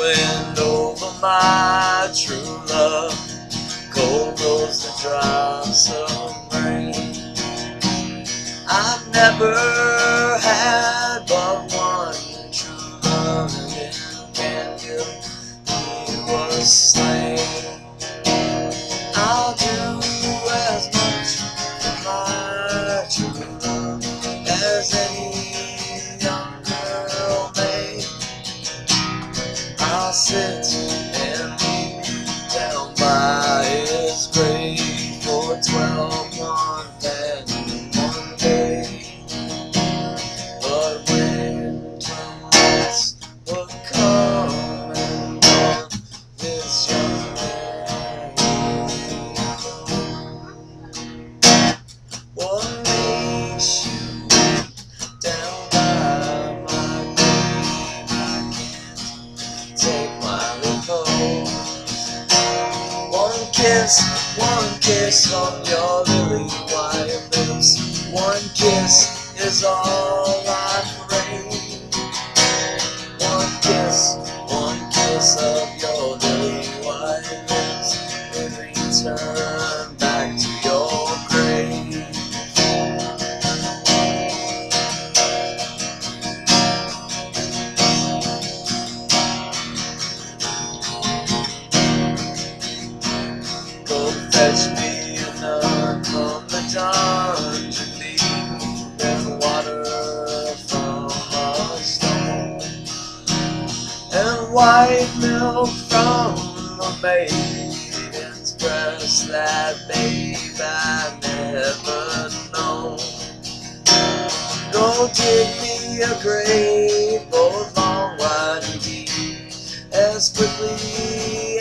wind over my true love, cold goes the drops of rain. I've never had but one true love, and it can't give he was slain. I'll do as much for my true love as any young girl may. I'll sit and weep down by his grave for 12 months and 1 day. But winter months would come and gone, this young man. What makes you weep down by my grave? I can't take my repose. One kiss on your lily white lips. One kiss is all I crave. One kiss of your lily white lips, and return back to your grave. Go fetch me a nun from the dungeon deep, and water from a stone, and white milk from a maiden's breast, that babe I never known. Go dig me a grave, both long, wide, and deep, as quickly